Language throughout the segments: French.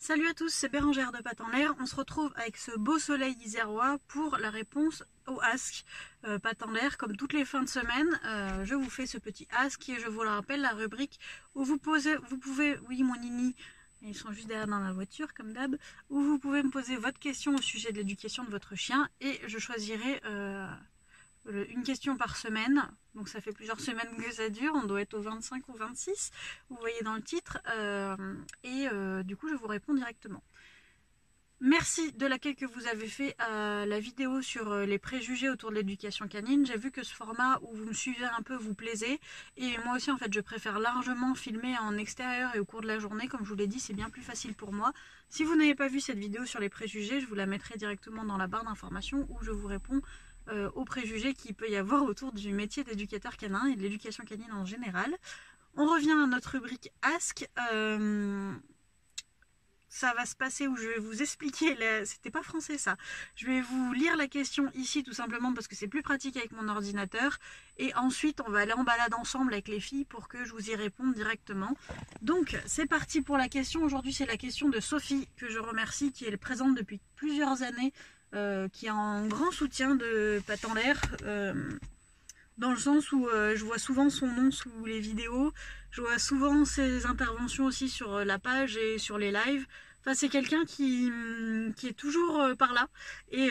Salut à tous, c'est Bérangère de Pattes en l'air. On se retrouve avec ce beau soleil isérois pour la réponse au ask. Pattes en l'air, comme toutes les fins de semaine, je vous fais ce petit ask qui est, je vous le rappelle, la rubrique où vous pouvez, oui mon nini, ils sont juste derrière dans la voiture comme d'hab, où vous pouvez me poser votre question au sujet de l'éducation de votre chien et je choisirai une question par semaine, donc ça fait plusieurs semaines que ça dure, on doit être au 25 ou 26, vous voyez dans le titre, du coup je vous réponds directement. Merci de l'accueil que vous avez fait à la vidéo sur les préjugés autour de l'éducation canine. J'ai vu que ce format où vous me suivez un peu vous plaisait, et moi aussi en fait je préfère largement filmer en extérieur et au cours de la journée, comme je vous l'ai dit c'est bien plus facile pour moi. Si vous n'avez pas vu cette vidéo sur les préjugés, je vous la mettrai directement dans la barre d'informations où je vous réponds aux préjugés qu'il peut y avoir autour du métier d'éducateur canin et de l'éducation canine en général. On revient à notre rubrique Ask. Ça va se passer où je vais vous expliquer, c'était pas français ça, je vais vous lire la question ici tout simplement parce que c'est plus pratique avec mon ordinateur et ensuite on va aller en balade ensemble avec les filles pour que je vous y réponde directement. Donc c'est parti pour la question. Aujourd'hui c'est la question de Sophie que je remercie, qui est présente depuis plusieurs années, qui est en grand soutien de Pattes en l'air, dans le sens où je vois souvent son nom sous les vidéos, je vois souvent ses interventions aussi sur la page et sur les lives. Enfin, c'est quelqu'un qui est toujours par là et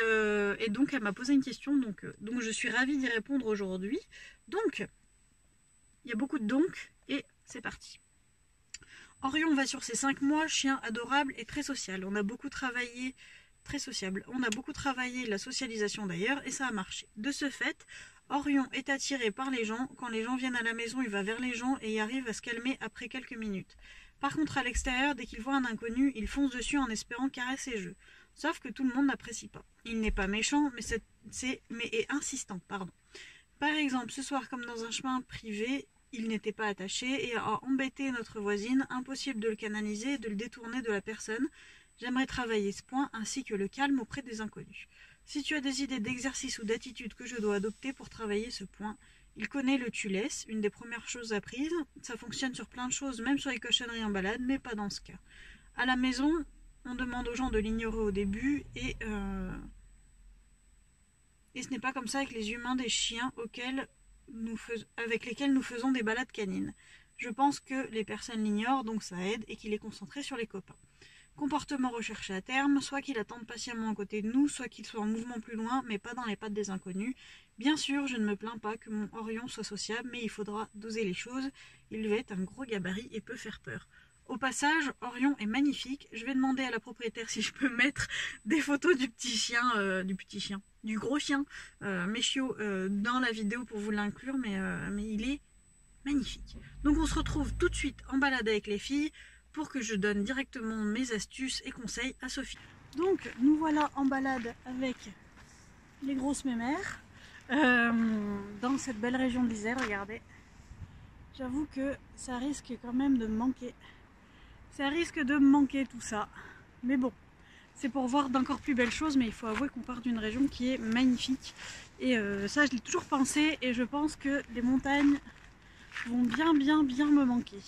donc elle m'a posé une question, donc je suis ravie d'y répondre aujourd'hui. Donc il y a beaucoup de donc et c'est parti. Orion va sur ses 5 mois, chien adorable et très social. On a beaucoup travaillé, très sociable. On a beaucoup travaillé la socialisation d'ailleurs et ça a marché. De ce fait, Orion est attiré par les gens. Quand les gens viennent à la maison, il va vers les gens et y arrive à se calmer après quelques minutes. Par contre, à l'extérieur, dès qu'il voit un inconnu, il fonce dessus en espérant caresser et jeu. Sauf que tout le monde n'apprécie pas. Il n'est pas méchant, mais est insistant, pardon. Par exemple, ce soir, comme dans un chemin privé, il n'était pas attaché et a embêté notre voisine. Impossible de le canaliser et de le détourner de la personne. J'aimerais travailler ce point ainsi que le calme auprès des inconnus. Si tu as des idées d'exercices ou d'attitudes que je dois adopter pour travailler ce point, il connaît le tu laisses, une des premières choses apprises. Ça fonctionne sur plein de choses, même sur les cochonneries en balade, mais pas dans ce cas. À la maison, on demande aux gens de l'ignorer au début et ce n'est pas comme ça avec les humains des chiens avec lesquels nous faisons des balades canines. Je pense que les personnes l'ignorent, donc ça aide et qu'il est concentré sur les copains. Comportement recherché à terme, soit qu'il attende patiemment à côté de nous, soit qu'il soit en mouvement plus loin, mais pas dans les pattes des inconnus. Bien sûr, je ne me plains pas que mon Orion soit sociable, mais il faudra doser les choses. Il va être un gros gabarit et peut faire peur. Au passage, Orion est magnifique. Je vais demander à la propriétaire si je peux mettre des photos du gros chien, Méchio, dans la vidéo pour vous l'inclure, mais il est magnifique. Donc on se retrouve tout de suite en balade avec les filles, pour que je donne directement mes astuces et conseils à Sophie. Donc nous voilà en balade avec les grosses mémères dans cette belle région de l'Isère, regardez. J'avoue que ça risque quand même de me manquer. Ça risque de me manquer tout ça. Mais bon, c'est pour voir d'encore plus belles choses, mais il faut avouer qu'on part d'une région qui est magnifique. Et ça je l'ai toujours pensé et je pense que les montagnes vont bien me manquer.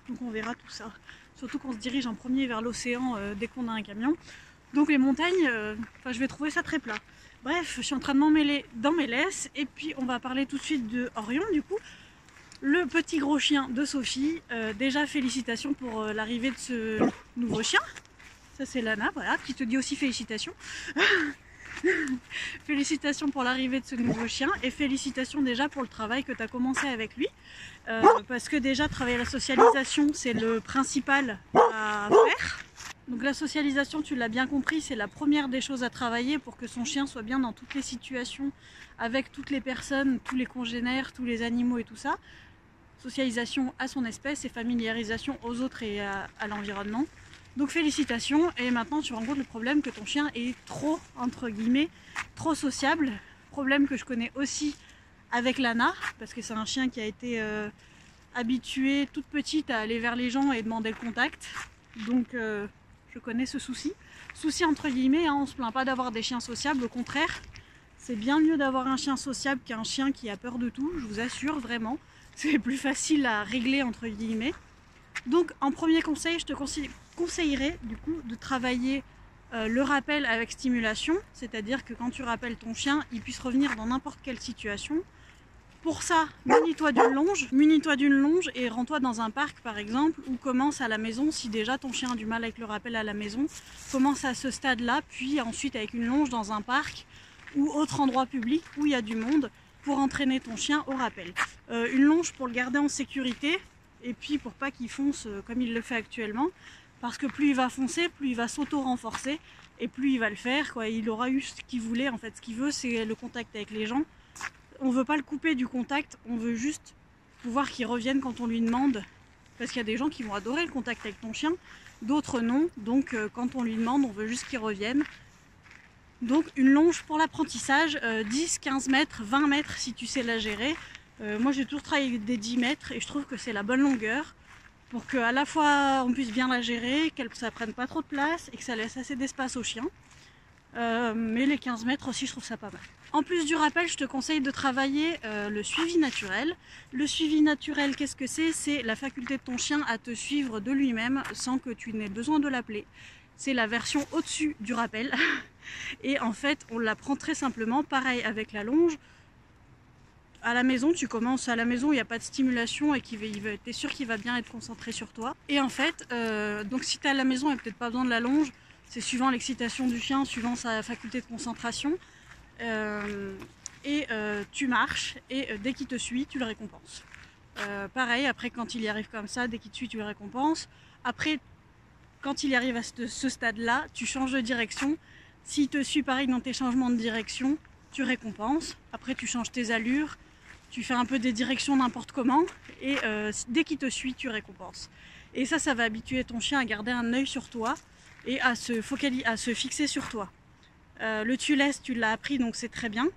Donc on verra tout ça. Surtout qu'on se dirige en premier vers l'océan dès qu'on a un camion. Donc les montagnes, je vais trouver ça très plat. Bref, je suis en train de m'emmêler dans mes laisses. Et puis on va parler tout de suite de Orion du coup. Le petit gros chien de Sophie. Déjà félicitations pour l'arrivée de ce nouveau chien. Ça c'est Lana, voilà, qui te dit aussi félicitations. Félicitations pour l'arrivée de ce nouveau chien et félicitations déjà pour le travail que tu as commencé avec lui, parce que déjà travailler la socialisation c'est le principal à faire. Donc la socialisation, tu l'as bien compris, c'est la première des choses à travailler pour que son chien soit bien dans toutes les situations, avec toutes les personnes, tous les congénères, tous les animaux et tout ça. Socialisation à son espèce et familiarisation aux autres et à l'environnement. Donc félicitations, et maintenant tu rencontres le problème que ton chien est trop, entre guillemets, trop sociable. Problème que je connais aussi avec Lana, parce que c'est un chien qui a été habitué toute petite à aller vers les gens et demander le contact. Donc je connais ce souci. Souci entre guillemets, hein, on ne se plaint pas d'avoir des chiens sociables, au contraire. C'est bien mieux d'avoir un chien sociable qu'un chien qui a peur de tout, je vous assure vraiment. C'est plus facile à régler entre guillemets. Donc en premier conseil, je te conseillerais du coup de travailler le rappel avec stimulation, c'est-à-dire que quand tu rappelles ton chien, il puisse revenir dans n'importe quelle situation. Pour ça, munis-toi d'une longe et rends-toi dans un parc par exemple, ou commence à la maison, si déjà ton chien a du mal avec le rappel à la maison, commence à ce stade-là, puis ensuite avec une longe dans un parc ou autre endroit public où il y a du monde pour entraîner ton chien au rappel. Une longe pour le garder en sécurité et puis pour pas qu'il fonce comme il le fait actuellement, parce que plus il va foncer, plus il va s'auto-renforcer et plus il va le faire, quoi. Il aura eu ce qu'il voulait, en fait ce qu'il veut c'est le contact avec les gens. On veut pas le couper du contact, on veut juste pouvoir qu'il revienne quand on lui demande, parce qu'il y a des gens qui vont adorer le contact avec ton chien, d'autres non, donc quand on lui demande on veut juste qu'il revienne. Donc une longe pour l'apprentissage, 10, 15 mètres, 20 mètres si tu sais la gérer. Moi j'ai toujours travaillé avec des 10 mètres et je trouve que c'est la bonne longueur pour qu'à la fois on puisse bien la gérer, qu'elle ne prenne pas trop de place et que ça laisse assez d'espace au chien. Mais les 15 mètres aussi je trouve ça pas mal. En plus du rappel, je te conseille de travailler le suivi naturel. Le suivi naturel, qu'est-ce que c'est? C'est la faculté de ton chien à te suivre de lui-même sans que tu n'aies besoin de l'appeler. C'est la version au-dessus du rappel. Et en fait, on l'apprend très simplement. Pareil avec la longe. À la maison, tu commences à la maison, il n'y a pas de stimulation et tu es sûr qu'il va bien être concentré sur toi. Et en fait, donc si tu es à la maison, il n'y a peut-être pas besoin de la longe. C'est suivant l'excitation du chien, suivant sa faculté de concentration. Tu marches et dès qu'il te suit, tu le récompenses. Pareil, après quand il y arrive comme ça, dès qu'il te suit, tu le récompenses. Après, quand il arrive à ce stade-là, tu changes de direction. S'il te suit pareil dans tes changements de direction, tu récompenses. Après, tu changes tes allures, tu fais un peu des directions n'importe comment. Et dès qu'il te suit, tu récompenses. Et ça va habituer ton chien à garder un œil sur toi et à se fixer sur toi. Le tu laisses, tu l'as appris, donc c'est très bien.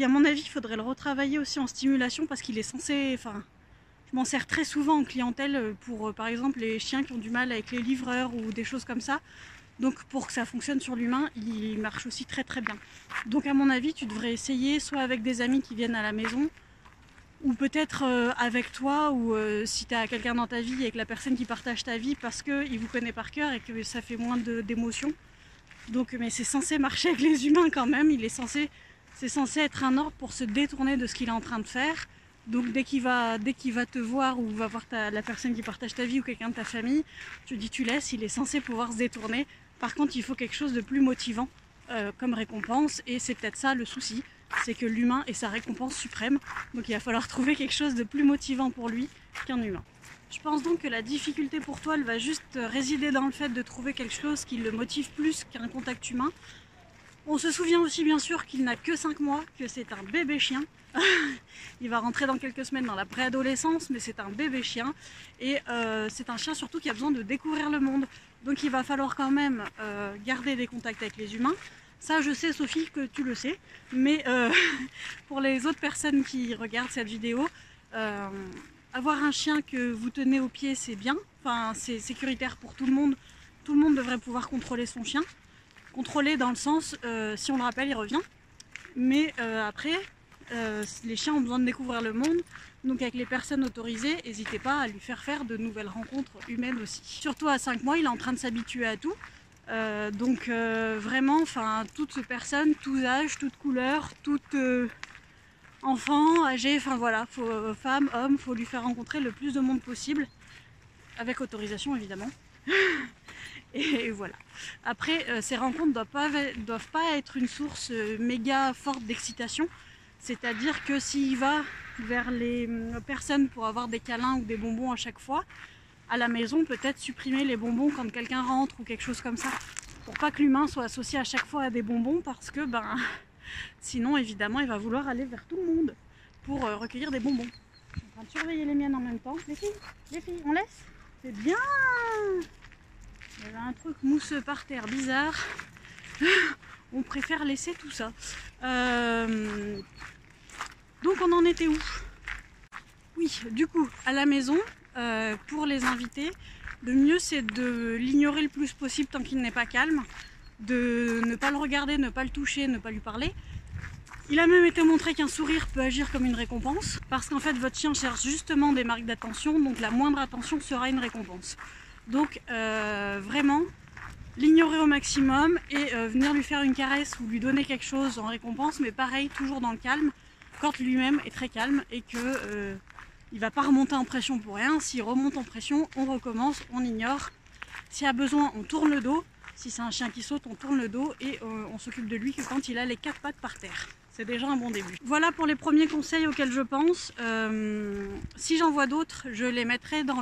À mon avis, il faudrait le retravailler aussi en stimulation parce qu'il est censé... Enfin, je m'en sers très souvent en clientèle pour, par exemple, les chiens qui ont du mal avec les livreurs ou des choses comme ça. Donc pour que ça fonctionne sur l'humain, il marche aussi très très bien. Donc à mon avis, tu devrais essayer soit avec des amis qui viennent à la maison, ou peut-être avec toi, ou si tu as quelqu'un dans ta vie et que la personne qui partage ta vie parce qu'il vous connaît par cœur et que ça fait moins d'émotions. Donc, mais c'est censé marcher avec les humains quand même, c'est censé être un ordre pour se détourner de ce qu'il est en train de faire. Donc dès qu'il va te voir ou va voir la personne qui partage ta vie ou quelqu'un de ta famille, tu dis tu laisses, il est censé pouvoir se détourner. Par contre, il faut quelque chose de plus motivant comme récompense et c'est peut-être ça le souci, c'est que l'humain est sa récompense suprême. Donc il va falloir trouver quelque chose de plus motivant pour lui qu'un humain. Je pense donc que la difficulté pour toi, elle va juste résider dans le fait de trouver quelque chose qui le motive plus qu'un contact humain. On se souvient aussi bien sûr qu'il n'a que 5 mois, que c'est un bébé chien. Il va rentrer dans quelques semaines dans la préadolescence, mais c'est un bébé chien. Et c'est un chien surtout qui a besoin de découvrir le monde. Donc il va falloir quand même garder des contacts avec les humains. Ça je sais Sophie que tu le sais, mais pour les autres personnes qui regardent cette vidéo, avoir un chien que vous tenez au pied, c'est bien, enfin c'est sécuritaire pour tout le monde. Tout le monde devrait pouvoir contrôler son chien. Contrôler dans le sens, si on le rappelle, il revient. Mais après, les chiens ont besoin de découvrir le monde. Donc avec les personnes autorisées, n'hésitez pas à lui faire de nouvelles rencontres humaines aussi. Surtout à 5 mois, il est en train de s'habituer à tout. Donc vraiment, enfin toute personne, tous âges, toute couleur, toute... enfant, âgé, enfin voilà, femme, homme, faut lui faire rencontrer le plus de monde possible, avec autorisation évidemment. Et voilà. Après, ces rencontres doivent pas être une source méga forte d'excitation, c'est-à-dire que s'il va vers les personnes pour avoir des câlins ou des bonbons à chaque fois, à la maison, peut-être supprimer les bonbons quand quelqu'un rentre ou quelque chose comme ça, pour pas que l'humain soit associé à chaque fois à des bonbons, parce que sinon, évidemment, il va vouloir aller vers tout le monde pour recueillir des bonbons. Je suis en train de surveiller les miennes en même temps. Les filles, on laisse? C'est bien! Il y avait un truc mousseux par terre, bizarre. On préfère laisser tout ça. Donc on en était où? Oui, du coup, à la maison, pour les invités, le mieux c'est de l'ignorer le plus possible tant qu'il n'est pas calme, de ne pas le regarder, ne pas le toucher, ne pas lui parler. Il a même été montré qu'un sourire peut agir comme une récompense, parce qu'en fait votre chien cherche justement des marques d'attention, donc la moindre attention sera une récompense. Donc vraiment, l'ignorer au maximum et venir lui faire une caresse ou lui donner quelque chose en récompense, mais pareil, toujours dans le calme, quand lui-même est très calme et que il va pas remonter en pression pour rien. S'il remonte en pression, on recommence, on ignore. S'il y a besoin, on tourne le dos. Si c'est un chien qui saute, on tourne le dos et on s'occupe de lui que quand il a les 4 pattes par terre. C'est déjà un bon début. Voilà pour les premiers conseils auxquels je pense. Si j'en vois d'autres, je les mettrai dans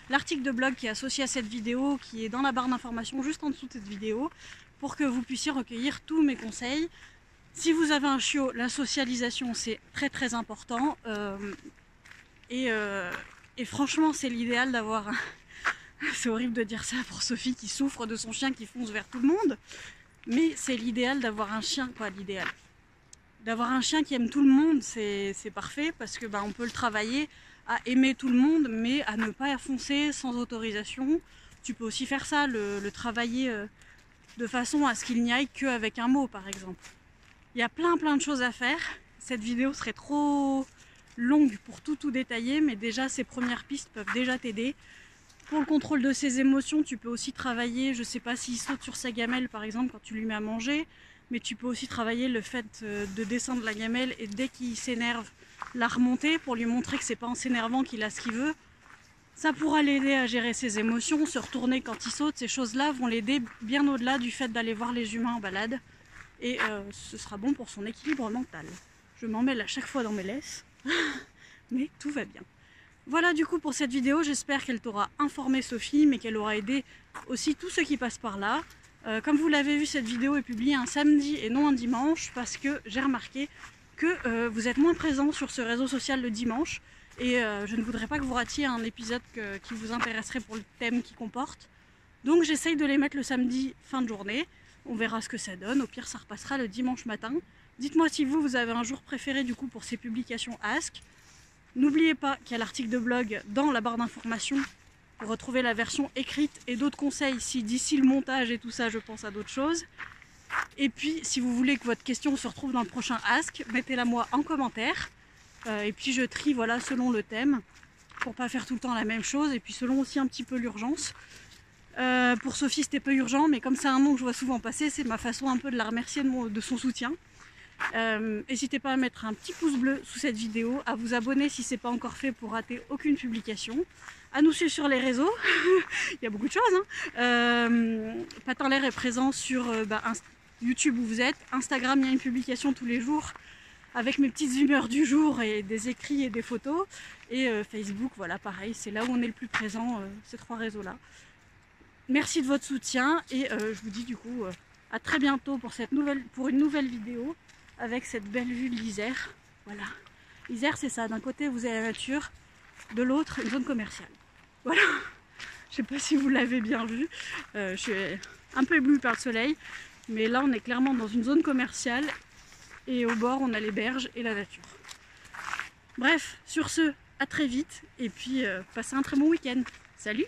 l'article de blog qui est associé à cette vidéo, qui est dans la barre d'information juste en dessous de cette vidéo, pour que vous puissiez recueillir tous mes conseils. Si vous avez un chiot, la socialisation c'est très très important. Et franchement, c'est l'idéal d'avoir un... C'est horrible de dire ça pour Sophie qui souffre de son chien qui fonce vers tout le monde. Mais c'est l'idéal d'avoir un chien, quoi, l'idéal. D'avoir un chien qui aime tout le monde, c'est parfait parce que on peut le travailler à aimer tout le monde, mais à ne pas foncer sans autorisation. Tu peux aussi faire ça, le travailler de façon à ce qu'il n'y aille qu'avec un mot, par exemple. Il y a plein de choses à faire. Cette vidéo serait trop longue pour tout détailler, mais déjà ces premières pistes peuvent déjà t'aider. Pour le contrôle de ses émotions, tu peux aussi travailler, je sais pas s'il saute sur sa gamelle par exemple quand tu lui mets à manger, mais tu peux aussi travailler le fait de descendre la gamelle et dès qu'il s'énerve, la remonter pour lui montrer que c'est pas en s'énervant qu'il a ce qu'il veut. Ça pourra l'aider à gérer ses émotions, se retourner quand il saute, ces choses-là vont l'aider bien au-delà du fait d'aller voir les humains en balade. Et ce sera bon pour son équilibre mental. Je m'en mêle à chaque fois dans mes laisses, mais tout va bien. Voilà du coup pour cette vidéo, j'espère qu'elle t'aura informé Sophie, mais qu'elle aura aidé aussi tous ceux qui passent par là. Comme vous l'avez vu, cette vidéo est publiée un samedi et non un dimanche, parce que j'ai remarqué que vous êtes moins présents sur ce réseau social le dimanche, et je ne voudrais pas que vous ratiez un épisode qui vous intéresserait pour le thème qu'il comporte. Donc j'essaye de les mettre le samedi fin de journée, on verra ce que ça donne, au pire ça repassera le dimanche matin. Dites-moi si vous avez un jour préféré du coup pour ces publications Ask. N'oubliez pas qu'il y a l'article de blog dans la barre d'information pour retrouver la version écrite et d'autres conseils si d'ici le montage et tout ça je pense à d'autres choses. Et puis si vous voulez que votre question se retrouve dans le prochain Ask, mettez-la moi en commentaire. Et puis je trie voilà, selon le thème pour pas faire tout le temps la même chose et puis selon aussi un petit peu l'urgence. Pour Sophie c'était peu urgent, mais comme c'est un nom que je vois souvent passer, c'est ma façon un peu de la remercier de son soutien. N'hésitez pas à mettre un petit pouce bleu sous cette vidéo, à vous abonner si ce n'est pas encore fait pour rater aucune publication, à nous suivre sur les réseaux, il y a beaucoup de choses. Patin l'air est présent sur YouTube où vous êtes, Instagram il y a une publication tous les jours avec mes petites humeurs du jour et des écrits et des photos, et Facebook, voilà pareil, c'est là où on est le plus présent, ces 3 réseaux là. Merci de votre soutien et je vous dis du coup à très bientôt pour une nouvelle vidéo avec cette belle vue de l'Isère. Voilà, l'Isère c'est ça, d'un côté vous avez la nature, de l'autre une zone commerciale. Voilà, je sais pas si vous l'avez bien vu, je suis un peu éblouie par le soleil, mais là on est clairement dans une zone commerciale et au bord on a les berges et la nature. Bref, sur ce, à très vite et puis passez un très bon week-end. Salut!